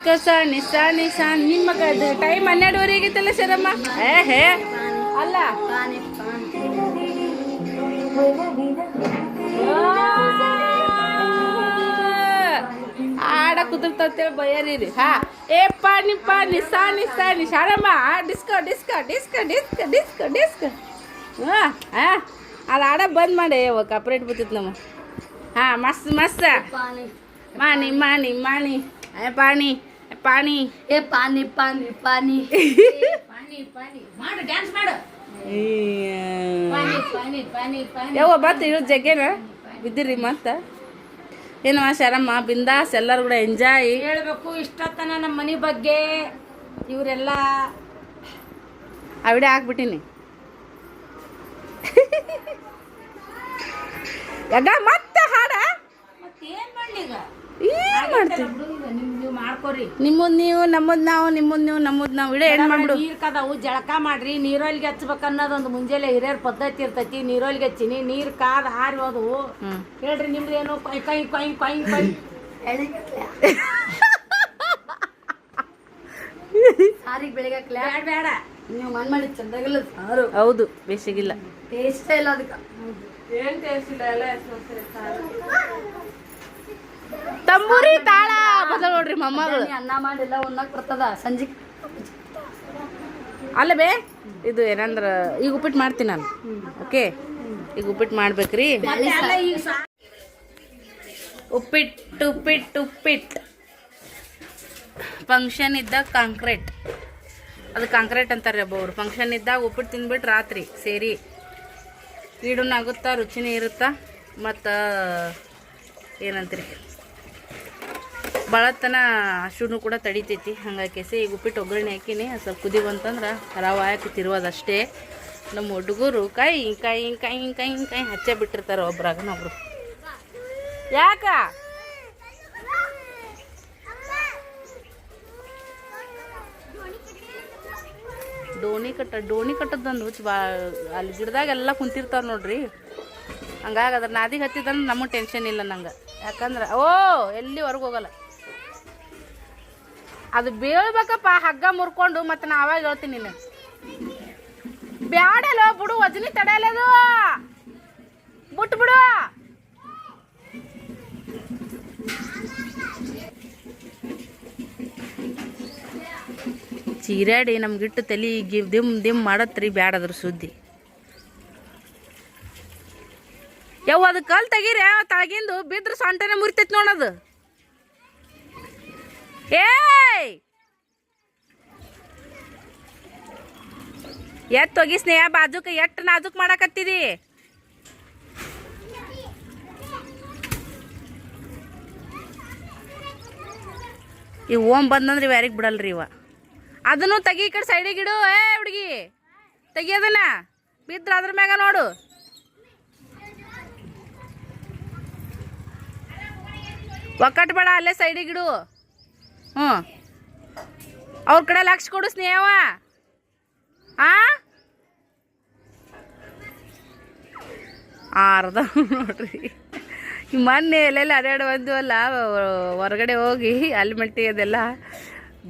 ನಿಮ್ಮಗ time 12:30 ಆಗೈತಲ್ಲ ಶರಮ್ಮ. ಹೇ ಅಲ್ಲ ಆಡ ಕುದುರ್ತಂತೇಳಿ ಬಯ್ಯಾರಿ. ಹಾ ಏ ಪಾನಿ ಸಾನಿ ಶಾರಮ್ಮ disco disco disco disco disco disco. ಅದು ಆಡ ಬಂದ್ ಮಾಡಿ ಕಪ್ರೇಟ್ ಬತ್ತಿತ್ತು ನಮ್ಮ. ಹಾಂ ಮಸ್ತ್ ಮಾನಿ ಮಾನಿ ಮಾನಿ ಪಾನಿ ಪಾನಿ ಏ ಪಾನಿ ಪಾನಿ ಪಾನಿ ಪಾನಿ ಮಾಡು ಡ್ಯಾನ್ಸ್ ಮಾಡು. ಯವ್ವ ಬತ್ತು ಇಳು ಜಗ್ಗೇನ ಬಿದ್ದಿರಿ ಮತ್ತೆ ಏನವ ಶರಮ್ಮ ಬಿಂದಾಸ್ ಎಲ್ಲರೂ ಕೂಡ ಎಂಜಾಯ್ ಹೇಳ್ಬೇಕು. ಇಷ್ಟತನ ನಮ್ಮ ಮನೆ ಬಗ್ಗೆ ಇವರೆಲ್ಲ ಆ ವಿಡಿಯೋ ಹಾಕ್ಬಿಟ್ಟಿನಿ. ಯಾಗ ಮತ್ತೆ ಹಾಡ ಮತ್ತೇನ್ ಮಾಡ್ಲಿ ಈಗ ಏನ್ ಮಾಡ್ತೀವಿ ನೀವು ಮಾಡ್ಕೊರಿ. ನಿಮ್ಮದ್ ನೀವು ನಮ್ಮದ್ ನಾವು ನಿಮ್ಮದ್ ನೀವು ನಮ್ಮದ್ ನಾವು ವಿಡಿಯೋ ಏನ್ ಮಾಡ್ಬಿಡು. ನೀರ್ ಕದಾವು ಜಳಕ ಮಾಡ್ರಿ. ನೀರೊಲಿಗೆ ಹಚ್ಬೇಕು ಅನ್ನೋದೊಂದು ಮುಂಜಾನೆ ಹಿರಿಯರ್ ಪದ್ಧತಿ ಇರ್ತೈತಿ. ನೀರೊಲಿಗೆ ಹಚ್ಚಿನಿ ನೀರ್ ಕಾದ್ ಹಾರಿ ಹೋದವು. ಹೇಳ್ರಿ ನಿಮ್ದು ಏನು ಕೈ ಕೈ ಕೈ ಕೈ ಕೈ ಸಾರಿಗೆ ಬೆಳಿಗ್ಗೆ ಬೇಡ ನೀವು ಮನ್ ಮಾಡಿ ಚಂದಾಗಿಲ್ಲ ಸಾರು. ಹೌದು ಬೇಸಿಗಿಲ್ಲ ಟೇಸ್ಟೇ ಇಲ್ಲ ಅದಕ್ಕೆ. ಏನ್ ಟೇಸ್ಟ್ ಇಲ್ಲ ಎಲ್ಲ ತಂಬೂರಿ ತಾಳ ಬದಲ್ ನೋಡ್ರಿ ಮೊಮ್ಮಗಳು. ಅನ್ನ ಮಾಡಿಲ್ಲ ಉಣ್ಣಕ್ ಬರ್ತದ ಸಂಜೆ ಅಲ್ಲ ಬೇ ಇದು ಏನಂದ್ರ ಈಗ ಉಪ್ಪಿಟ್ಟು ಮಾಡ್ತೀನಿ ನಾನು. ಓಕೆ ಈಗ ಉಪ್ಪಿಟ್ಟು ಮಾಡ್ಬೇಕ್ರಿ. ಉಪ್ಪಿಟ್ಟು ಫಂಕ್ಷನ್ ಇದ್ದಾಗ ಕಾಂಕ್ರೀಟ್ ಅದು ಕಾಂಕ್ರೀಟ್ ಅಂತಾರೆ ಒಬ್ಬರು. ಫಂಕ್ಷನ್ ಇದ್ದಾಗ ಉಪ್ಪಿಟ್ಟು ತಿಂದ್ಬಿಟ್ಟು ರಾತ್ರಿ ಸೇರಿ ಈಡನ್ನ ಆಗುತ್ತಾ ರುಚಿನೇ ಇರುತ್ತಾ ಮತ್ತು ಏನಂತೀರಿ ಭಾಳತನ ಹಸುನು ಕೂಡ ತಡಿತೈತಿ. ಹಂಗಾಗಿ ಈಗ ಉಪ್ಪಿಟ್ಟು ಒಗ್ಗರಣೆ ಹಾಕಿನಿ. ಸ್ವಲ್ಪ ಕುದಿ ಬಂತಂದ್ರೆ ರವೆ ಹಾಕಿ ತಿರುವುದಷ್ಟೇ. ನಮ್ಮ ಹುಡುಗರು ಕೈ ಕೈ ಕೈ ಕೈ ಕೈ ಹಚ್ಚೇ ಬಿಟ್ಟಿರ್ತಾರೆ ಒಬ್ರಾಗನೊಬ್ರು. ಯಾಕ ಡೋಣಿ ಕಟ್ಟದಂದು ಹುಚ್ಚು ಅಲ್ಲಿ ಗಿಡದಾಗೆಲ್ಲ ಕುಂತಿರ್ತಾವೆ ನೋಡ್ರಿ. ಹಂಗಾಗಿ ಅದ್ರ ನಾದಿಗೆ ಹತ್ತಿದಂದ್ರೆ ನಮಗೆ ಟೆನ್ಷನ್ ಇಲ್ಲ ನಂಗೆ. ಯಾಕಂದ್ರೆ ಎಲ್ಲಿ ಹೊರಗೆ ಹೋಗಲ್ಲ. ಅದು ಬೀಳ್ಬೇಕಪ್ಪ ಹಗ್ಗ ಮುರ್ಕೊಂಡು ಮತ್ತೆ ನಾ ಅವಾಗ ಹೇಳ್ತೀನಿ ನೀನು ಬ್ಯಾಡಲ್ಲ ಬಿಡು ವಜನಿ ತಡೆಯಲ್ಲದು ಬಿಟ್ಬಿಡು. ಚೀರಾಡಿ ನಮ್ಗಿಟ್ಟು ತಲೆ ದಿಮ್ ಮಾಡತ್ರಿ ಬ್ಯಾಡದ್ರ ಸುದ್ದಿ. ಯಾವ ಅದು ಕಲ್ ತೆಗೀರಿ ತಳಗಿಂದು ಬಿದ್ರ ಸೊಂಟನೆ ಮುರಿತೈತಿ ನೋಡೋದು. ಏಯ್ ಎತ್ ಹೋಗಿ ಸ್ನೇಹ ಬಾಜುಕ ಎಟ್ ನಾಜುಕ್ ಮಾಡಾಕತ್ತಿದಿ. ಇವ್ ಓಮ್ ಬಂದಂದ್ರೆ ಇವ್ ಯಾರಿಗೆ ಬಿಡಲ್ರಿ ಇವ. ಅದನ್ನು ತೆಗಿ ಈ ಕಡೆ ಸೈಡಿಗಿಡು. ಹುಡುಗಿ ತೆಗಿಯೋದನ್ನ ಬಿದ್ರ ಅದ್ರ ಮ್ಯಾಗ ನೋಡು. ಒಕ್ಕಟ್ ಬೇಡ ಅಲ್ಲೇ ಸೈಡಿಗಿಡು. ಅವ್ರ ಕಡೆ ಲಕ್ಷ ಕೊಡು ಸ್ನೇಹವ. ಆರ್ದ ನೋಡ್ರಿ ಈ ಮೊನ್ನೆ ಎಲ್ಲೆಲ್ಲ ಅಡ್ಯಾಡ ಬಂದಿವಲ್ಲ ಹೊರಗಡೆ ಹೋಗಿ ಅಲ್ಲಿ ಮಟ್ಟಿ ಅದೆಲ್ಲ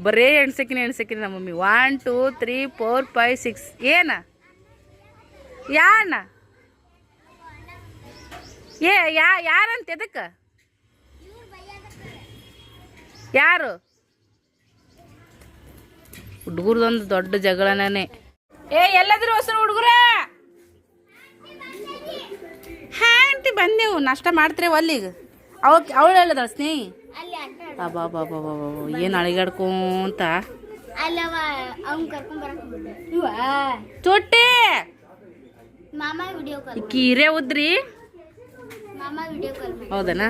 ಬರೇ ಎಣ್ಸಕಿನಿ ನಮ್ಮ ಮಮ್ಮಿ. 1 2 3 4 5 6 ಏನ ಯಾನ ಯಾರಂತ ಎದಕ್ಕೆ ಯಾರು ಹುಡುಗರದೊಂದು ದೊಡ್ಡ ಜಗಳನೇ. ಎಲ್ಲಾದ್ರೂ ಹೊಸರು ಹುಡುಗರ ಆಂಟಿ ಬಂದೆವು ನಾಷ್ಟ ಮಾಡ್ತೀರೇವ ಅಲ್ಲಿಗ. ಅವಳು ಹೇಳಿದಳ ಸ್ನೇಹಿ ಬಾಬಾ ಬಾಬಾ ಬಾಬಾ ಏನು ಅಳಿಗಾಡ್ಕೊಂತ ಚೊಟ್ಟೆ ಕೀರೆ ಉದ್ರಿ ಹೌದನಾ.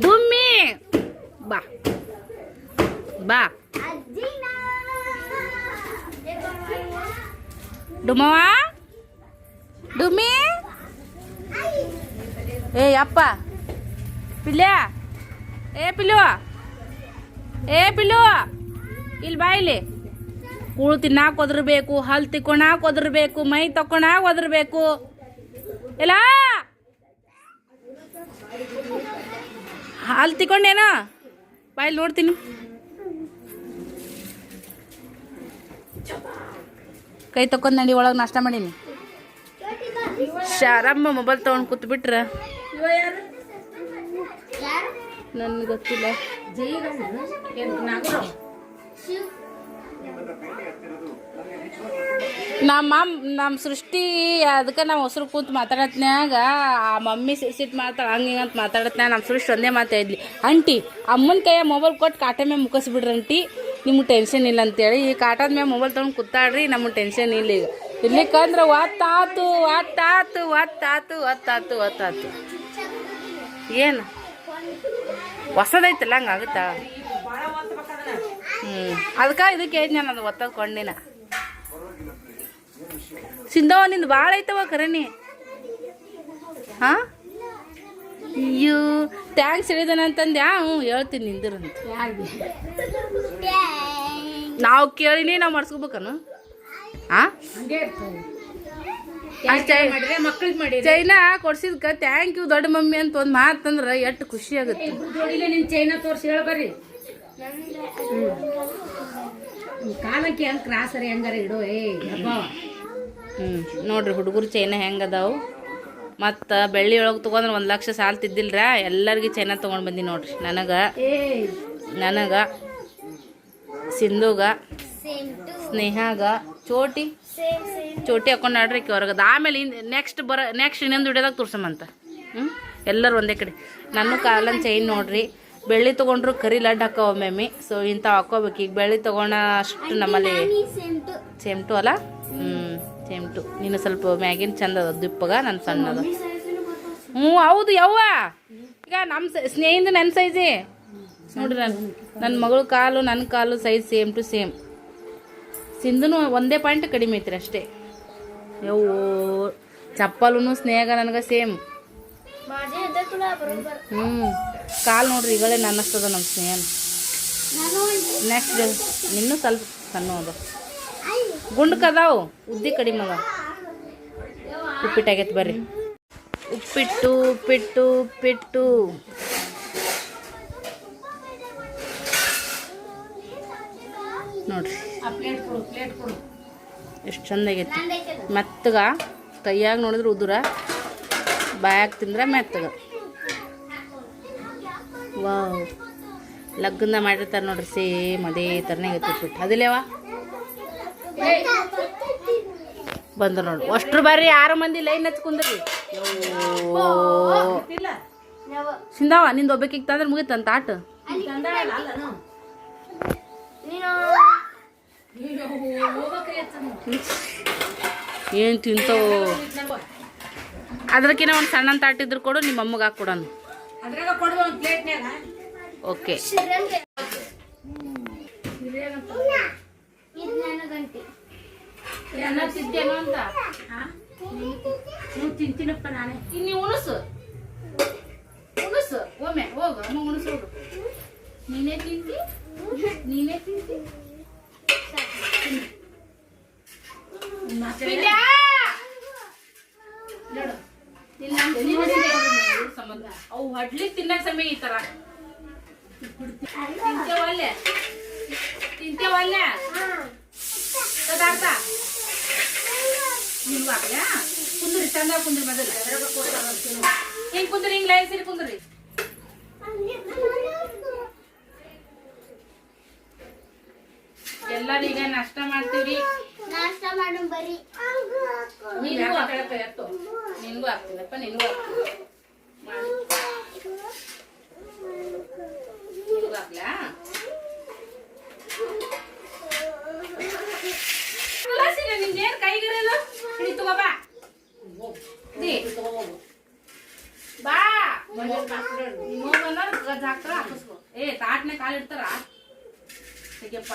ಡುಮ್ಮಿ ಬಾ ಬಾ ಡುಮ್ಮವ ಡುಮ್ಮಿ. ಅಪ್ಪ ಪಿಲ್ಯ ಪಿಲ್ಲು ಇಲ್ಲಿ ಬಾ. ಇಲ್ಲಿ ಕೂಳು ತಿನ್ನಾಕ ಒದರ್ಬೇಕು, ಹಲ್ ತಿಕ್ಕೊಳಕ್ ಒದರ್ಬೇಕು, ಮೈ ತಕ್ಕೊಳಕ್ ಒದರ್ಬೇಕು. ಇಲ್ಲ ಹಲ್ ತಿಕ್ಕೊಂಡೇನ ಬಾಯ್ ನೋಡ್ತೀನಿ. ಕೈ ತಕೊಂಡ್ ನಡಿ ಒಳಗೆ ನಾಷ್ಟ ಮಾಡೀನಿ. ಶಾರಮ್ಮ ಮೊಬೈಲ್ ತೊಗೊಂಡು ಕೂತ್ಬಿಟ್ರ ನನ್ಗೆ ಗೊತ್ತಿಲ್ಲ. ನಮ್ಮ ಸೃಷ್ಟಿ ಅದಕ್ಕೆ ನಾವು ಹೊಸರು ಕೂತು ಮಾತಾಡತ್ನ್ಯಾಗ ಆ ಮಮ್ಮಿ ಸಿಟ್ಟು ಮಾಡ್ತಾಳೆ ಹಂಗೆ ಹಿಂಗೆ ಅಂತ ಮಾತಾಡತ್ನ್ಯಾಗ ನಮ್ಮ ಸೃಷ್ಟಿ ಒಂದೇ ಮಾತಾಡ್ಲಿ, ಆಂಟಿ ಅಮ್ಮನ ಕೈಯ ಮೊಬೈಲ್ ಕೊಟ್ಟು ಕಾಟ ಮೇಲೆ ಮುಗಿಸ್ಬಿಡ್ರಿ ಆಂಟಿ, ನಿಮ್ಗೆ ಟೆನ್ಷನ್ ಇಲ್ಲ ಅಂತೇಳಿ. ಈ ಕಾಟದ ಮೇಲೆ ಮೊಬೈಲ್ ತೊಗೊಂಡು ಕೂತಾಡ್ರಿ, ನಮಗೆ ಟೆನ್ಷನ್ ಇಲ್ಲ. ಈಗ ಇರ್ಲಿಕ್ಕಂದ್ರೆ ಒತ್ತಾತು ಒತ್ತಾತು ಒತ್ತಾತು ಒತ್ತಾತು ಒತ್ತಾತು. ಏನು ಹೊಸದೈತಲ್ಲ ಹಂಗಾಗುತ್ತಾ? ಅದಕ್ಕೆ ಇದಕ್ಕೆ ಹೇಳಿದ್ ನಾನು, ಅದು ಒತ್ತದ ಕೊಂಡಿನ. ಸಿಂಧವ ನಿಂದು ಭಾಳ ಐತವ ಕರಣಿ. ಹಾಂ ಅಯ್ಯೋ ಟ್ಯಾಂಕ್ಸ್ ಹೇಳಿದಾನ ಅಂತಂದ್ಯಾ? ಹ್ಞೂ ಹೇಳ್ತೀನಿ ನಿಂದಿರಂತ. ನಾವು ಕೇಳಿನಿ ನಾವು ಮಾಡಿಸ್ಕೋಬೇಕನು? ಹಾಂ ಚೈನಾ ಕೊಡ್ಸಿದ್ಕ ಥ್ಯಾಂಕ್ ಯು ದೊಡ್ಡ ಮಮ್ಮಿ ಅಂತ ಒಂದು ಮಾತಂದ್ರೆ ಎಷ್ಟು ಖುಷಿ ಆಗುತ್ತೆ. ನಿನ್ ಚೈನಾ ತೋರಿಸಿ ಹೇಳ ಬರ್ರಿ. ಕಾಲಕ್ಕೆ ಹೆಂಗ್ ಕ್ರಾಸರಿ ಹೆಂಗಾರ ಇಡೋ. ನೋಡ್ರಿ ಹುಡುಗರು ಚೈನಾ ಹೆಂಗದಾವು. ಮತ್ತು ಬೆಳ್ಳಿ ಒಳಗೆ ತೊಗೊಂಡ್ರೆ 1 ಲಕ್ಷ ಸಾಲ ತಿದ್ದಿಲ್ರ, ಎಲ್ಲರಿಗೂ ಚೈನಾ ತೊಗೊಂಡು ಬಂದಿ ನೋಡ್ರಿ. ನನಗೆ ಸಿಂಧುಗ, ಸ್ನೇಹಾಗ, ಚೋಟಿ ಹಾಕೊಂಡು ಆಡ್ರಿ ಹೊರಗದ. ಆಮೇಲೆ ನೆಕ್ಸ್ಟ್ ಇನ್ನೊಂದು ವಿಡಿಯೋದಾಗ ತೋರ್ಸಮಂತ. ಎಲ್ಲರೂ ಒಂದೇ ಕಡೆ. ನನ್ನ ಕಾಲನ್ ಚೈನ್ ನೋಡ್ರಿ, ಬೆಳ್ಳಿ ತೊಗೊಂಡ್ರು ಕರಿ ಲಡ್ ಹಾಕೋ ಒಮ್ಮೆ. ಸೊ ಇಂಥವು ಹಾಕೋಬೇಕು. ಈಗ ಬೆಳ್ಳಿ ತೊಗೊಂಡ ಅಷ್ಟು ನಮ್ಮಲ್ಲಿ ಸೇಮ್ ಟು ಅಲ್ಲ. Same to. ನೀನು ಸ್ವಲ್ಪ ಮ್ಯಾಗಿನ ಚಂದ ಅದ ದಿಪ್ಪಗ, ನನ್ನ ಸಣ್ಣದ. ಹೌದು ಯವ್ವ. ಈಗ ನಮ್ಮ ಸ್ನೇಹಿಂದ ನನ್ನ ಸೈಜೇ ನೋಡ್ರಿ. ನನ್ನ ಮಗಳು ಕಾಲು ನನ್ನ ಕಾಲು ಸೈಜ್ ಸೇಮ್ ಟು ಸೇಮ್. ಸಿಂಧುನು ಒಂದೇ ಪಾಯಿಂಟ್ ಕಡಿಮೆ ಐತ್ರಿ ಅಷ್ಟೇ. ಯವ್ವೋ ಚಪ್ಪಲೂ ಸ್ನೇಹ ನನಗೆ ಸೇಮ್. ಕಾಲು ನೋಡ್ರಿ ಈಗಳೇ ನನ್ನಷ್ಟದ ನಮ್ಮ ಸ್ನೇಹನ. ನೆಕ್ಸ್ಟ್ ಇನ್ನೂ ಸ್ವಲ್ಪ ಸಣ್ಣ ಅದ, ಗುಂಡ್ಕದಾವು, ಉದ್ದಿ ಕಡಿಮೆ ಅದ. ಉಪ್ಪಿಟ್ಟಾಗೈತೆ ಬರ್ರಿ. ಉಪ್ಪಿಟ್ಟು ನೋಡ್ರಿ ಎಷ್ಟು ಚಂದ ಆಗೈತಿ. ಮೆತ್ತಗ ಕೈಯಾಗ ನೋಡಿದ್ರೆ ಉದುರ, ಬಾಯಾಗ ತಿಂದ್ರೆ ಮೆತ್ತಗ. ವಾವ್, ಲಗ್ಗಂದ ಮಾಡಿರ್ತಾರೆ ನೋಡ್ರಿ, ಸೇಮ್ ಅದೇ ಥರನೇ ಆಗೈತಿ ಉಪ್ಪಿಟ್ಟು. ಅದಿಲ್ಲೇವ ಬಂದ್ರು ನೋಡ್ರಿ. ಅಷ್ಟ್ರು ಬರ್ರಿ, 6 ಮಂದಿ ಲೈನ್ ಹಚ್ಕೊಂಡ್ರಿ. ಸಿಂಧವ ನಿಂದು ಒಬ್ಬಕಿಗೆ ತಂದ್ರೆ ಮುಗಿತಂತ ಆಟ. ಏನು ತಿಂತವು. ಅದ್ರಕ್ಕಿಂತ ಒಂದು ಸಣ್ಣ ತಾಟಿದ್ರು ಕೊಡು, ನಿಮ್ಮ ಅಮ್ಮಗೆ ಹಾಕ್ಕೊಡೋಣ. ಓಕೆ. ತಿಂತೇನೋ ಅಂತ ತಿಂತೀನಪ್ಪ ನಾನೇ. ಇನ್ನು ಉಣಸು ಒಮ್ಮೆ ಹೋಗು, ಅಮ್ಮ ಉಣಸು ಹೋಗು. ನೀನೇ ತಿಂತಿ. ಅವು ಹಡ್ಲಿಕ್ಕೆ ತಿನ್ನಕ್ ಸಮಯ ಈ ತರ ತಿಂತೇವಲ್ಲ ಕುಂದ್ರಿ, ಚಂದ ಕುಂದ್ರಿ. ಮೊದಲು ಹಿಂಗ್ ಕುಂದ್ರಿ, ಹಿಂಗ್ ಲೈನ್ ಸರಿ ಕುಂದ್ರಿ. ಎಲ್ಲರೂ ಈಗ ನಾಷ್ಟ ಮಾಡ್ತೀವ್ರಿ. ನಿನ್ಗೂ ಆಗ್ತೀನಪ್ಪ, ನಿನ್ಗೂ ಹಾಕ್ಲಾ? ನಿಂದೇನು ಕೈಗಿರಲ್ಲ, ಹಿಡಿ ತಗೋ ಬಾ. ಬಾ ಹಾಕಿಸ್ಕೊ. ತಾಟ್ನೆ ಕಾಲು ಇಡ್ತಾರ. ತೆಗಿಯಪ್ಪ,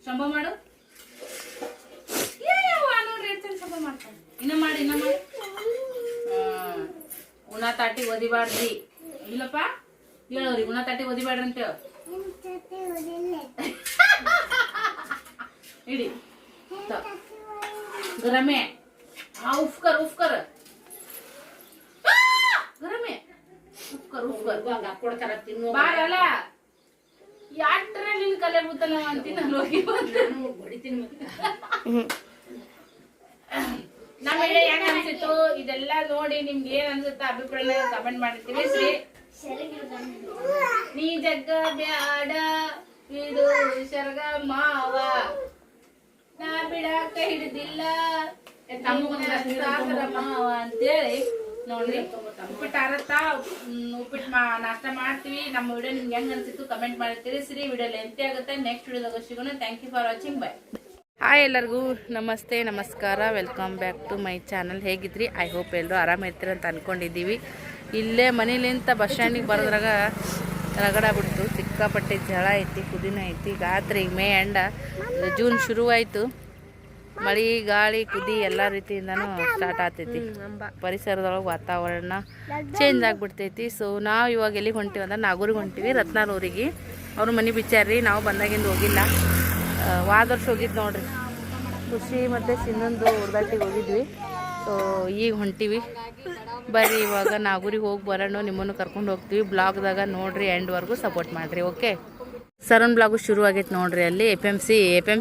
ಶಂಭ ಮಾಡು. ನೋಡ್ರಿ ಎಷ್ಟು ಶಂಭ ಮಾಡ್ತಾನೆ. ಇನ್ನ ಮಾಡಿ. ಉಣ ತಾಟಿ ಒದಿಬಾರ್ದ್ರಿ. ಇಲ್ಲಪ್ಪ ಹೇಳೋರಿ, ಉಣ ತಾಟಿ ಒದಿಬಾಡ್ರಿ ಅಂತ ಹೇಳ. ಇಡಿ ಗರಮೆ. ಉಫ್ಕರ್ ಗರಮೆ. ಉಫ್ಕರ್ ಕೊಡ್ತಾರ ತಿನ್ನು. ಬಾರಲ್ಲ ತಲೆ ಮುತ್ತಲ ಅಂತೀನಿ ನಾನು ಹೋಗಿ ಹೊಡಿತೀನಿ. ನಮ್ಮ ವಿಡಿಯೋ ಹೆಂಗ್ ಅನ್ಸಿತ್ತು ಇದೆಲ್ಲ ನೋಡಿ ನಿಮ್ಗೆ ಏನ್ ಅನ್ಸುತ್ತ ಅಭಿಪ್ರಾಯ ಕಮೆಂಟ್ ಮಾಡಿ ತಿಳಿಸ್ರಿ. ನೀ ಜಗ್ಗ ಬ್ಯಾಡ ಇದು ಶರ್ಗ ಮಾವ ನಾ ಬಿಡಾಕ ಹಿಡಿದಿಲ್ಲ ಮಾವ ಅಂತೇಳಿ ನೋಡ್ರಿ. ಉಪ್ಪಿಟ್ಟು ಆರತ್ತ ಉಪ್ಪಿಟ್ಟು ನಾಷ್ಟ ಮಾಡ್ತೀವಿ. ನಮ್ಮ ವಿಡಿಯೋ ನಿಮ್ಗೆ ಹೆಂಗ್ ಅನ್ಸಿತ್ತು ಕಮೆಂಟ್ ಮಾಡಿ ತಿಳಿಸ್ರಿ. ವಿಡಿಯೋ ಲೆಂತಿ ಆಗುತ್ತೆ. ನೆಕ್ಸ್ಟ್ ವಿಡಿಯೋದಾಗ ಸಿಗೋಣ. Thank you for watching. Bye. Hi ಎಲ್ಲರಿಗೂ ನಮಸ್ತೆ ನಮಸ್ಕಾರ. Welcome back to my channel. ಹೇಗಿದ್ರಿ? ಐ ಹೋಪ್ ಎಲ್ಲರೂ ಆರಾಮಿರ್ತೀರಿ ಅಂತ ಅಂದ್ಕೊಂಡಿದ್ದೀವಿ. ಇಲ್ಲೇ ಮನೇಲಿಂತ ಬಸ್ ಸ್ಟ್ಯಾಂಡಿಗೆ ಬರೋದ್ರಾಗ ರಗಡಾಗ್ಬಿಡ್ತು. ಸಿಕ್ಕಾಪಟ್ಟೆ ಜಳ ಐತಿ, ಕುದಿನ ಐತಿ. ಗಾತ್ರಿ ಮೇ ಎಂಡ ಜೂನ್ ಶುರುವಾಯಿತು. ಮಳೆ ಗಾಳಿ ಕುದಿ ಎಲ್ಲ ರೀತಿಯಿಂದನೂ ಸ್ಟಾರ್ಟ್ ಆಗ್ತೈತಿ. ಪರಿಸರದೊಳಗೆ ವಾತಾವರಣ ಚೇಂಜ್ ಆಗಿಬಿಡ್ತೈತಿ. ಸೊ ನಾವು ಇವಾಗ ಎಲ್ಲಿಗೆ ಹೊಂಟೀವಿ ಅಂದ್ರೆ ನಾಗೂರಿಗೆ ಹೊಂಟೀವಿ, ರತ್ನಾಳೂರಿಗೆ. ಅವರು ಮನೆ ಬಿಚ್ಚಾರ್ರಿ, ನಾವು ಬಂದಾಗಿಂದ ಹೋಗಿಲ್ಲ. ವಾದ ವರ್ಷ ಹೋಗಿದ್ದು ನೋಡ್ರಿ, ಖುಷಿ ಮತ್ತು ಸಿನ್ನೊಂದು ಹುಡ್ದಾಟಿಗೆ ಹೋಗಿದ್ವಿ. ಸೊ ಈಗ ಹೊಂಟೀವಿ. ಬರ್ರಿ ಇವಾಗ ನಾಗೂರಿಗೆ ಹೋಗಿ ಬರೋಣ. ನಿಮ್ಮನ್ನು ಕರ್ಕೊಂಡು ಹೋಗ್ತೀವಿ. ಬ್ಲಾಗ್ದಾಗ ನೋಡ್ರಿ, ಎಂಡ್ವರೆಗೂ ಸಪೋರ್ಟ್ ಮಾಡಿರಿ. ಓಕೆ, ಸರನ್ ಬ್ಲಾಗು ಶುರು ಆಗೈತೆ ನೋಡ್ರಿ. ಅಲ್ಲಿ ಎಫ್ ಎಮ್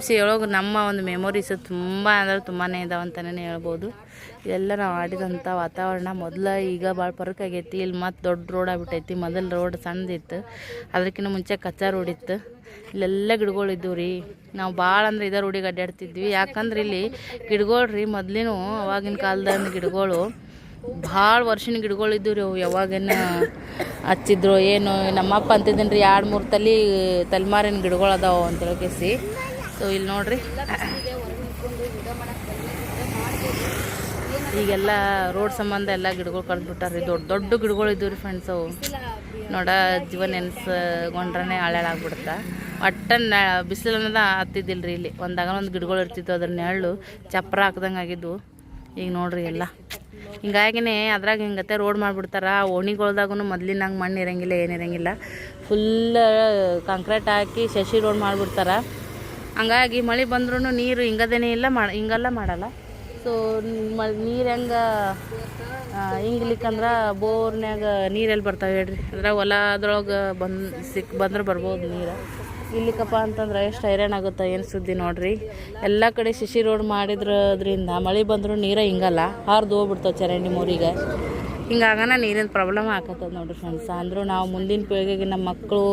ಸಿ ಒಳಗೆ ನಮ್ಮ ಒಂದು ಮೆಮೊರೀಸು ತುಂಬ ಅಂದ್ರೆ ತುಂಬಾ ಇದಾವೆ ಅಂತಲೇ ಹೇಳ್ಬೋದು. ಇದೆಲ್ಲ ನಾವು ಆಡಿದಂಥ ವಾತಾವರಣ ಮೊದಲು ಈಗ ಭಾಳ ಫರಕ್ ಆಗೈತಿ. ಇಲ್ಲಿ ಮತ್ತು ದೊಡ್ಡ ರೋಡ್ ಆಗ್ಬಿಟ್ಟೈತಿ. ಮೊದಲು ರೋಡ್ ಸಣ್ಣದಿತ್ತು, ಅದಕ್ಕಿಂತ ಮುಂಚೆ ಕಚ್ಚಾ ರೋಡ್ ಇತ್ತು. ಇಲ್ಲೆಲ್ಲ ಗಿಡಗಳು ಇದ್ದವು ರೀ. ನಾವು ಭಾಳ ಅಂದ್ರೆ ಇದೇ ರೋಡಿಗೆ ಅಡ್ಡಾಡ್ತಿದ್ವಿ. ಯಾಕಂದ್ರೆ ಇಲ್ಲಿ ಗಿಡಗಳು ರೀ ಮೊದಲಿನೂ ಅವಾಗಿನ ಕಾಲದ ಗಿಡಗಳು ಭಾಳ ವರ್ಷಿನ ಗಿಡಗಳು ಇದ್ದವು ರೀ. ಅವು ಯಾವಾಗೇನು ಹಚ್ಚಿದ್ರು ಏನು. ನಮ್ಮಪ್ಪ ಅಂತಿದ್ದೀನಿ ರೀ 2-3 ತಲೆಮಾರಿನ ಗಿಡಗಳು ಅದಾವೆ ಅಂತ ಹೇಳ್ಕೇಸಿ. ಸೊ ಇಲ್ಲಿ ನೋಡ್ರಿ, ಈಗೆಲ್ಲ ರೋಡ್ ಸಂಬಂಧ ಎಲ್ಲ ಗಿಡಗಳು ಕಳೆದ್ಬಿಟ್ಟಾರ್ರಿ. ದೊಡ್ಡ ದೊಡ್ಡ ಗಿಡಗಳು ಇದ್ದವು ರೀ ಫ್ರೆಂಡ್ಸ್. ಅವು ನೋಡ ಜೀವ ನೆನೆಸ್ಕೊಂಡ್ರೆ ಹಳ್ಯಾಳಾಗ್ಬಿಡುತ್ತೆ. ಒಟ್ಟ ಬಿಸಿಲು ಅನ್ನೋದು ಹತ್ತಿದ್ದಿಲ್ಲ ರೀ. ಇಲ್ಲಿ ಒಂದು ಗಿಡಗಳು ಇರ್ತಿತ್ತು, ಅದ್ರ ನೆರಳು ಚಪ್ರ ಹಾಕ್ದಂಗೆ ಆಗಿದ್ವು. ಈಗ ನೋಡ್ರಿ ಎಲ್ಲ ಹಿಂಗಾಗಿನೇ ಅದ್ರಾಗ ಹಿಂಗತ್ತೆ ರೋಡ್ ಮಾಡಿಬಿಡ್ತಾರೆ. ಓಣಿಗಳ್ದಾಗೂ ಮೊದ್ಲಿನಂಗೆ ಮಣ್ಣು ಇರೋಂಗಿಲ್ಲ, ಏನಿರೋಂಗಿಲ್ಲ. ಫುಲ್ ಕಾಂಕ್ರೀಟ್ ಹಾಕಿ ಶಶಿ ರೋಡ್ ಮಾಡಿಬಿಡ್ತಾರೆ. ಹಂಗಾಗಿ ಮಳೆ ಬಂದ್ರೂ ನೀರು ಹಿಂಗದೇನೇ ಇಲ್ಲ, ಹಿಂಗೆಲ್ಲ ಮಾಡಲ್ಲ. ಸೊ ನೀರು ಹೆಂಗೆ ಹಿಂಗ್ಲಿಕ್ಕಂದ್ರೆ ಬೋರ್ನ್ಯಾಗ ನೀರೆಲ್ಲಿ ಬರ್ತಾವೆ ಹೇಳ್ರಿ. ಅದ್ರಾಗ ಹೊಲದೊಳಗೆ ಬಂದ್ರೆ ಬರ್ಬೋದು ನೀರು. ಇಲ್ಲಿಕಪ್ಪ ಅಂತಂದ್ರೆ ಎಷ್ಟು ಹೈರಾಣ ಆಗುತ್ತೆ, ಏನು ಸುದ್ದಿ ನೋಡ್ರಿ. ಎಲ್ಲ ಕಡೆ ಶಿಶಿ ರೋಡ್ ಮಾಡಿದ್ರದ್ರಿಂದ ಮಳೆ ಬಂದರೂ ನೀರು ಹಿಂಗಲ್ಲ, ಹಾರ್ದು ಹೋಗ್ಬಿಡ್ತಾವೆ ಚರಂಡಿ ಮೂರಿಗೆ. ಹಿಂಗಾಗನ ನೀರಿನ ಪ್ರಾಬ್ಲಮ್ ಆಕತ್ತದ ನೋಡ್ರಿ ಫ್ರೆಂಡ್ಸ್. ಅಂದರೂ ನಾವು ಮುಂದಿನ ಪೀಳಿಗೆಗೆ ನಮ್ಮ ಮಕ್ಕಳು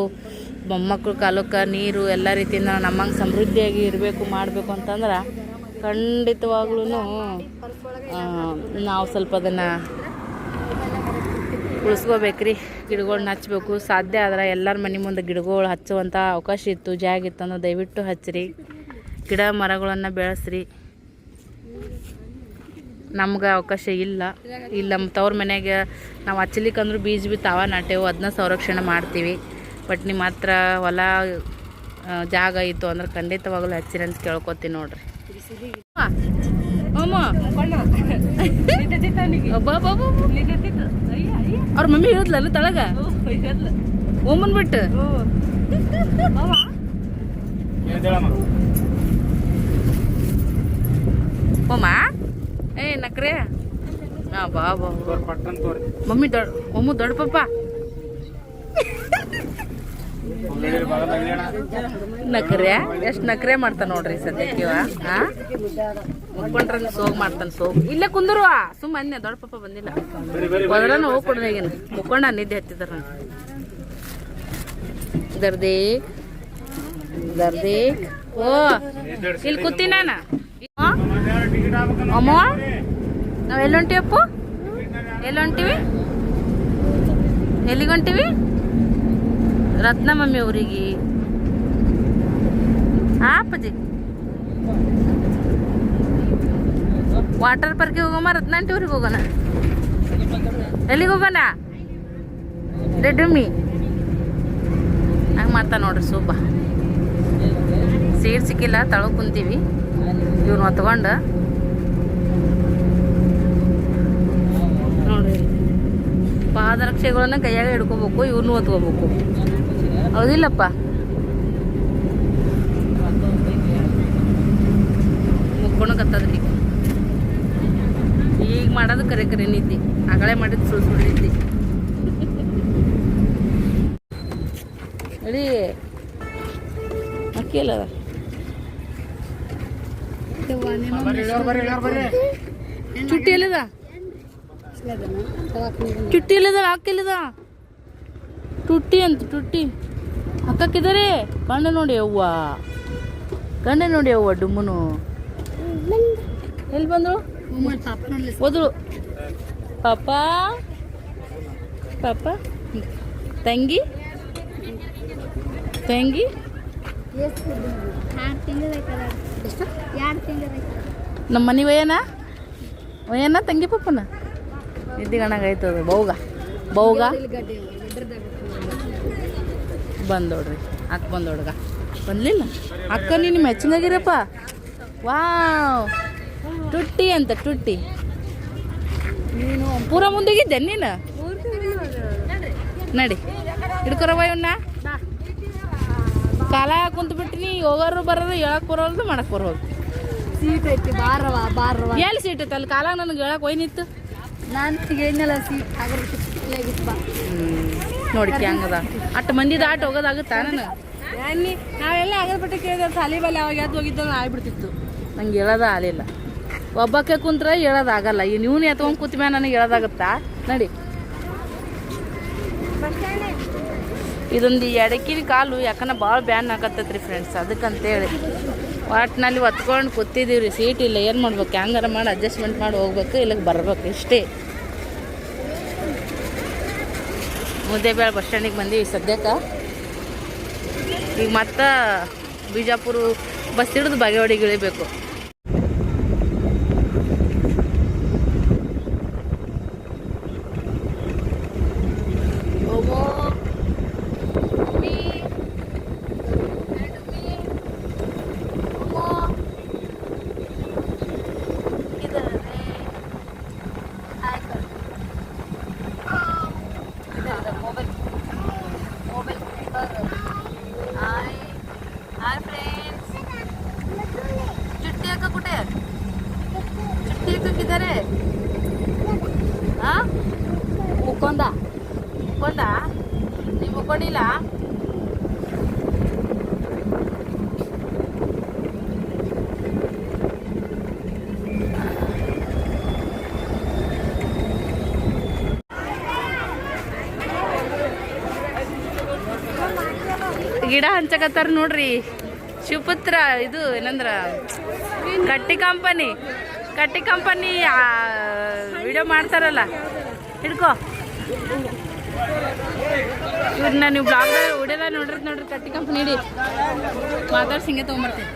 ಮೊಮ್ಮಕ್ಕಳು ಕಾಲಕ್ಕೆ ನೀರು ಎಲ್ಲ ರೀತಿಯಿಂದ ನಮ್ಮಂಗೆ ಸಮೃದ್ಧಿಯಾಗಿ ಇರಬೇಕು ಮಾಡಬೇಕು ಅಂತಂದ್ರೆ ಖಂಡಿತವಾಗ್ಲೂ ನಾವು ಸ್ವಲ್ಪ ಅದನ್ನು ಉಳಿಸ್ಕೋಬೇಕ್ರಿ. ಗಿಡಗಳ್ನ ಹಚ್ಬೇಕು. ಸಾಧ್ಯ ಆದ್ರೆ ಎಲ್ಲರ ಮನೆ ಮುಂದೆ ಗಿಡಗಳು ಹಚ್ಚುವಂಥ ಅವಕಾಶ ಇತ್ತು, ಜಾಗ ಇತ್ತು ಅಂದ್ರೆ ದಯವಿಟ್ಟು ಹಚ್ಚಿರಿ. ಗಿಡ ಮರಗಳನ್ನು ಬೆಳೆಸ್ರಿ. ನಮ್ಗೆ ಅವಕಾಶ ಇಲ್ಲ. ಇಲ್ಲಿ ನಮ್ಮ ತವ್ರ ಮನೆಗೆ ನಾವು ಹಚ್ಚಲಿಕ್ಕಂದ್ರೂ ಬೀಜ ಬಿ ತಾವ ನಾಟೇವು, ಅದನ್ನ ಸಂರಕ್ಷಣೆ ಮಾಡ್ತೀವಿ. ಬಟ್ ನಿಮ್ಮ ಹತ್ರ ಹೊಲ ಜಾಗ ಇತ್ತು ಅಂದ್ರೆ ಖಂಡಿತವಾಗಲೂ ಹಚ್ಚಿರಿ ಅಂತ ಕೇಳ್ಕೊತೀನಿ ನೋಡ್ರಿ. ಅವ್ರ ಮಮ್ಮಿ ಹೇಳಿದ್ಲಲ್ಲ ತಳಗ ಓಮನ್ ಬಿಟ್ಟು ಓಮ ಏ ನಕ್ರೆ ಬಾ ಬಾ ಮಮ್ಮಿ ದೊಡ್ಡ ಪಪ್ಪ ನಕ್ರೆ ಎಷ್ಟು ನಕ್ರೆ ಮಾಡ್ತಾನೆ ನೋಡ್ರಿ ಸದ್ಯಕ್ಕೆ. ಮುಕ್ಕೊಂಡ್ರ ಸೋಗ್ ಮಾಡ್ತಾನೆ ಸೋಗ್. ಇಲ್ಲೇ ಕುಂದ್ರು ಸುಮ್ಮನೆ ದೊಡ್ಡ ಪಪ್ಪ ಬಂದಿಲ್ಲ. ಹೋದ್ರಾನ ಹೋಗಿ ಕೊಡ್ದೆ ಈಗಿನ ಮುಕ್ಕೊಂಡ ನಿದ್ದೆ ಹತ್ತಿದಾರ. ದರ್ದಿ ಓ ಇಲ್ಲಿ ಕೂತಿ ನಾನು. ಅಮ್ಮ ನಾವ್ ಎಲ್ಲಿ ಹೊಂಟಿವಪ್ಪ? ಎಲ್ಲಿ ಹೊಂಟಿವಿ? ಎಲ್ಲಿಗೆ ಹೊಂಟಿವಿ? ರತ್ನ ಮಮ್ಮಿ ಅವ್ರಿಗೆ. ಅಪ್ಪಾಜಿ ವಾಟರ್ ಪಾರ್ಕಿಗೆ ಹೋಗೋಣ, ರತ್ನಾಂಟಿ ಊರಿಗೆ ಹೋಗೋಣ. ಎಲ್ಲಿಗೆ ಹೋಗೋಣ? ರೆಡ್ಮಿ ಹಂಗೆ ಮಾಡ್ತಾ ನೋಡ್ರಿ. ಸೂಪ ಸೀಟ್ ಸಿಕ್ಕಿಲ್ಲ, ತಳಗ ಕುಂತೀವಿ. ಇವ್ನು ಹೊತ್ಕೊಂಡು ನೋಡ್ರಿ ಪಾದರಕ್ಷೆಗಳನ್ನ ಕೈಯಾಗ ಹಿಡ್ಕೋಬೇಕು, ಇವ್ರನ್ನೂ ಹೊತ್ಕೋಬೇಕು. ಹೌದಿಲ್ಲಪ್ಪ? ಮುಕ್ಕೊಳಕತ್ತದ್ರಿ ಈಗ ಮಾಡೋದು ಕರೆ ನಿದ್ದಿ. ಆಗಳೇ ಮಾಡಿದ್ದು ಸುಳ್ಳು ನಿದ್ದಿ. ಹೇಳಿ ಚುಟ್ಕಿ ಇಲ್ಲ ಚುಟ್ಟಿ ಎಲ್ಲದ ಚುಟ್ಟಿ ಇಲ್ಲದ ಹಾಕಿಲ್ಲದ ಟುಟ್ಟಿ ಅಂತ ಟುಟ್ಟಿ ಹಾಕಿದ್ದಾರೆ ಗಂಡ ನೋಡಿ ಅವ್ವ ಡುಮ್ಮನು ಎಲ್ಲಿ ಬಂದ್ರು ಹೋದ್ರು ಪಾಪ ಪಾಪ ತಂಗಿ ನಮ್ಮ ಮನೆ ಒಯ್ಯನ ತಂಗಿ ಪಪ್ಪನ ನಿದ್ದಿಗಣಾಗೈತದ ಬೌಗ ಬಂದೋಡ್ರಿ ಅಕ್ಕ ಬಂದೋಡ್ಗ ಬಂದ್ಲಿಲ್ಲ ಅಕ್ಕ ನೀನು ಮೆಚ್ಚಂಗಾಗಿರಪ್ಪ ವಾವ್ ಟುಟ್ಟಿ ಅಂತ ಟುಟ್ಟಿ ನೀನು ಪೂರ ಮುಂದೋಗಿದ್ದೆ ನೀನು ನಡಿ ಹಿಡ್ಕೊರವ ಇವನ್ನ ಕಾಲ ಕುಂತು ಬಿಟ್ಟಿನಿ ಹೋಗೋರು ಬರೋದು ಹೇಳಕ್ ಬರೋಲ್ದು ಮಾಡಕ್ ಬರೋದು ಸೀಟ್ ಐತಿ ಬಾರವ ಎಲ್ಲಿ ಸೀಟ್ ಐತೆ ಅಲ್ಲಿ ಕಾಲಾಗ ನನಗೆ ಹೇಳಕ್ ಹೋಯ್ನಿತ್ತು ನಾನು ಏನಲ್ಲ ಸೀಟ್ ಆಗಿರ್ತಿತ್ತು ನೋಡಿ ಹಂಗದ ಅಷ್ಟು ಮಂದಿ ದಾಟ್ ಹೋಗೋದಾಗುತ್ತಾ ನಾನು ನಾವೆಲ್ಲ ಆಗದ ಬಿಟ್ಟು ಕೇಳಿದ್ರೆ ಸಾಲಿ ಬಲ್ಲಿ ಅವಾಗ ಎದ್ದು ಹೋಗಿದ್ದ ಆಗ್ಬಿಡ್ತಿತ್ತು ನಂಗೆ ಹೇಳೋದ ಆಗಲಿಲ್ಲ ಒಬ್ಬಕ್ಕೆ ಕುಂತ್ರೆ ಹೇಳೋದಾಗಲ್ಲ ಈ ನೀವು ಎತ್ಕೊಂಡು ಕೂತ ಮ್ಯಾಲ ನನಗೆ ಹೇಳೋದಾಗುತ್ತಾ ನಡಿ ಇದೊಂದು ಎಡಕಿನ ಕಾಲು ಯಾಕಂದ್ರೆ ಭಾಳ ಬ್ಯಾನ್ ಆಗತ್ತೈತ್ರಿ ಫ್ರೆಂಡ್ಸ್ ಅದಕ್ಕಂತೇಳಿ ವಾಟ್ನಲ್ಲಿ ಒತ್ಕೊಂಡು ಕೂತಿದ್ದೀವಿ ರೀ ಸೀಟ್ ಇಲ್ಲ ಏನು ಮಾಡ್ಬೇಕು ಹ್ಯಾಂಗಾರ ಮಾಡಿ ಅಡ್ಜಸ್ಟ್ಮೆಂಟ್ ಮಾಡಿ ಹೋಗ್ಬೇಕು ಇಲ್ಲಿಗೆ ಬರ್ಬೇಕು ಇಷ್ಟೇ ಮುದ್ದೇಬೇಳೆ ಬಸ್ ಸ್ಟ್ಯಾಂಡಿಗೆ ಬಂದೀವಿ ಸದ್ಯಕ್ಕೆ ಈಗ ಮತ್ತೆ ಬಿಜಾಪುರ ಬಸ್ ಹಿಡಿದು ಬಾಗೇವಾಡಿಗೆ ಇಳಿಬೇಕು ಮುಕ್ಕೊಂಡ ನೀವು ಮುಕ್ಕೊಂಡಿಲ್ಲ ಗಿಡ ಹಂಚಕತ್ತಾರ ನೋಡ್ರಿ ಶಿವಪುತ್ರ ಇದು ಏನಂದ್ರ ಕಟ್ಟಿ ಕಂಪನಿ ವಿಡಿಯೋ ಮಾಡ್ತಾರಲ್ಲ ಹಿಡ್ಕೋ ಇವ್ರನ್ನ ನೀವು ಬ್ಲಾಗ್ದಾಗ ವಿಡಿಯೋದಾಗ ನೋಡ್ರಿ ಕಟ್ಟಿ ಕಂಪನಿ ಇಡಿ ಮಾತಾಡ್ಸಿ ಹಿಂಗೆ ತೊಗೊಂಬರ್ತೀನಿ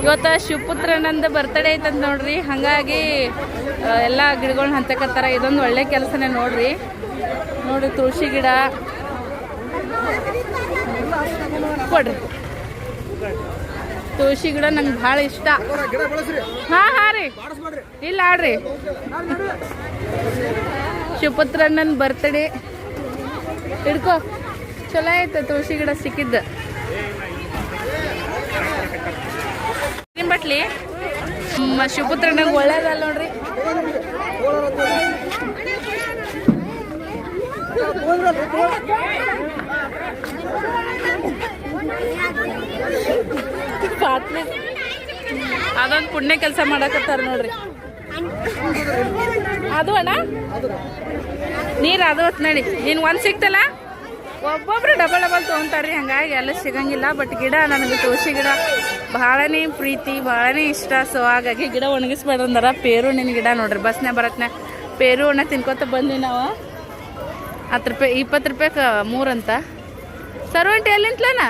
ಇವತ್ತು ಶಿವಪುತ್ರನಂದ ಬರ್ತಡೇ ಐತಂತ ನೋಡ್ರಿ ಹಾಗಾಗಿ ಎಲ್ಲ ಗಿಡಗಳನ್ನ ಹಂಚಕತ್ತಾರ ಇದೊಂದು ಒಳ್ಳೆ ಕೆಲಸನೇ ನೋಡ್ರಿ ತುಳಸಿ ಗಿಡ ಕೊಡ್ರಿ ತುಳಸಿ ಗಿಡ ನಂಗೆ ಭಾಳ ಇಷ್ಟ ಹಾಂ ರೀ ಇಲ್ಲ ಆಡ್ರಿ ಶಿವಪುತ್ರಣ್ಣನ ಬರ್ತಡೇ ಹಿಡ್ಕೋ ಚಲೋ ಐತೆ ತುಳಸಿ ಗಿಡ ಸಿಕ್ಕಿದ್ದು ಬಟ್ಲಿ ಶಿವಪುತ್ರಣ್ಣಗೆ ಒಳ್ಳೇದಲ್ಲ ನೋಡ್ರಿ ಅದೊಂದು ಪುಣ್ಯ ಕೆಲಸ ಮಾಡಕತ್ತಾರ ನೋಡ್ರಿ ಅದು ಅಣ್ಣ ನೀರು ಅದು ಹೊತ್ತು ನಡಿ ನೀನು ಒಂದು ಸಿಕ್ತಲ್ಲ ಒಬ್ಬೊಬ್ರು ಡಬಲ್ ತೊಗೊಂತಾರ್ರಿ, ಹಂಗಾಗಿ ಎಲ್ಲ ಸಿಗಂಗಿಲ್ಲ. ಬಟ್ ಗಿಡ ನನಗೆ ತುಳಸಿ ಗಿಡ ಭಾಳನೇ ಪ್ರೀತಿ, ಭಾಳನೇ ಇಷ್ಟ. ಸೊ ಹಾಗಾಗಿ ಗಿಡ ಒಣಗಿಸ್ಬೇಡ್ರಂದಾರ. ಪೇರು ಹಣ್ಣಿನ ಗಿಡ ನೋಡ್ರಿ, ಬಸ್ನೇ ಬರತ್ನ ಪೇರು ಹಣ್ಣು ತಿನ್ಕೊತ ಬಂದ್ವಿ ನಾವು. 10 ರೂಪಾಯಿ 20 ರೂಪಾಯಿಗೆ 3 ಅಂತ. ಸರ್ವಂಟಿ ಎಲ್ಲಿಂತ್ಲನ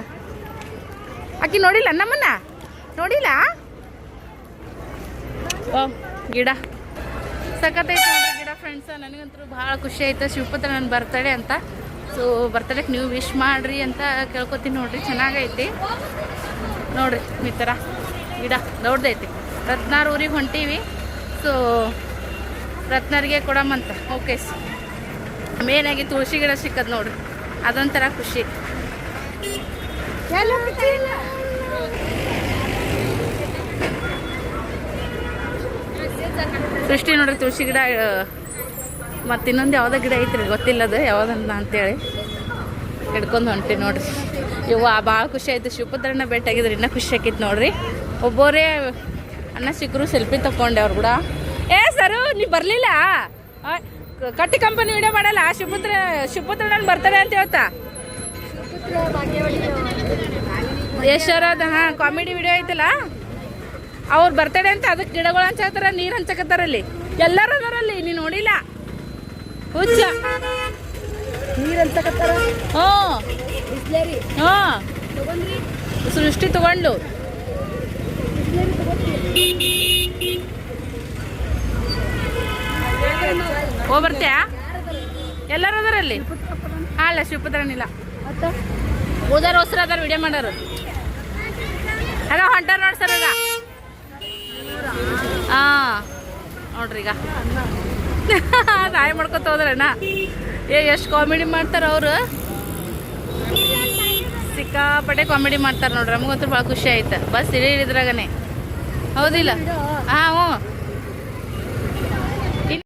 ಆಕಿ ನೋಡಿಲ್ಲ, ನಮ್ಮನ್ನ ನೋಡಿಲ್ಲ. ಓ ಗಿಡ ಸಖತ್ತೈತೆ ನೋಡ್ರಿ ಗಿಡ ಫ್ರೆಂಡ್ಸ. ನನಗಂತೂ ಭಾಳ ಖುಷಿ ಆಯ್ತು. ಶಿವಪುತ್ರ ನನ್ನ ಬರ್ತಡೇ ಅಂತ. ಸೊ ಬರ್ತಡೇಗೆ ನೀವು ವಿಶ್ ಮಾಡಿರಿ ಅಂತ ಕೇಳ್ಕೊತೀನಿ ನೋಡ್ರಿ. ಚೆನ್ನಾಗೈತಿ ನೋಡ್ರಿ ಈ ಥರ ಗಿಡ ದೊಡ್ಡದೈತಿ. ರತ್ನಾರ್ ಊರಿಗೆ ಹೊಂಟೀವಿ. ಸೊ ರತ್ನಾರಿಗೆ ಕೊಡಮಂತ. ಓಕೆ, ಮೇನಾಗಿ ತುಳಸಿ ಗಿಡ ಸಿಕ್ಕದ್ ನೋಡ್ರಿ, ಅದೊಂಥರ ಖುಷಿ. ಸೃಷ್ಟಿ ನೋಡ್ರಿ ತುಳಸಿ ಗಿಡ, ಮತ್ತು ಇನ್ನೊಂದು ಯಾವುದೋ ಗಿಡ ಐತ್ರಿ ಗೊತ್ತಿಲ್ಲದು ಯಾವುದಂತ ಅಂತೇಳಿ ಹಿಡ್ಕೊಂಡು ಹೊಂಟಿ ನೋಡ್ರಿ. ಇವ್ವ ಭಾಳ ಖುಷಿ ಆಯ್ತು. ಶಿವಪುತ್ರನ ಭೇಟಿಯಾಗಿದ್ರೆ ಇನ್ನೂ ಖುಷಿ ಆಕೈತಿ ನೋಡ್ರಿ. ಒಬ್ಬರೇ ಅಣ್ಣ ಸಿಕ್ಕರು, ಸೆಲ್ಫಿ ತಗೊಂಡೆ ಅವ್ರು ಕೂಡ. ಏ ಸರು ನೀವು ಬರಲಿಲ್ಲ, ಕಟ್ಟಿ ಕಂಪನಿ ವಿಡಿಯೋ ಮಾಡಲ್ಲ. ಶಿವಪುತ್ರ ನಾನು ಬರ್ತಾರೆ ಅಂತ ಹೇಳ್ತಾ ಯಶೋರದ ಕಾಮಿಡಿ ವಿಡಿಯೋ ಐತಲ್ಲ, ಅವ್ರು ಬರ್ತಡೆ ಅಂತ ಅದಕ್ಕೆ ಗಿಡಗಳು ಹಂಚಾಕತ್ತಾರ, ನೀರು ಹಂಚಕತ್ತಾರಲ್ಲಿ. ಎಲ್ಲರೂ ಅದರಲ್ಲಿ, ನೀನು ನೋಡಿಲ್ಲ ಹುಚ್ಚ ನೀರು ಹಂಚಕತ್ತಾರ. ಸೃಷ್ಟಿ ತಗೊಂಡು ಬರ್ತೀಯಾ? ಎಲ್ಲರೂ ಅದರಲ್ಲಿ ಅಲ್ಲ, ಶಿವಪುತ್ರನಿಲ್ಲ. ಉದಾರ ಹೊಸ್ರ ಅದಾರ ವಿಡಿಯೋ ಮಾಡೋರು. ಆಗ ಹೊಂಟಾರ ನೋಡಿ ಸರ್ ಈಗ. ನೋಡ್ರಿ ಈಗ ನಾಯಿ ಮಾಡ್ಕೊತ ಹೋದ್ರಣ್ಣ. ಎಷ್ಟು ಕಾಮಿಡಿ ಮಾಡ್ತಾರ ಅವರು, ಸಿಕ್ಕಾಪಟ್ಟೆ ಕಾಮಿಡಿ ಮಾಡ್ತಾರೆ ನೋಡ್ರಿ. ನಮಗಂತೂ ಭಾಳ ಖುಷಿ ಆಯ್ತು. ಬಸ್ ಇಳಿದ್ರಾಗನೆ ಹೌದಿಲ್ಲ?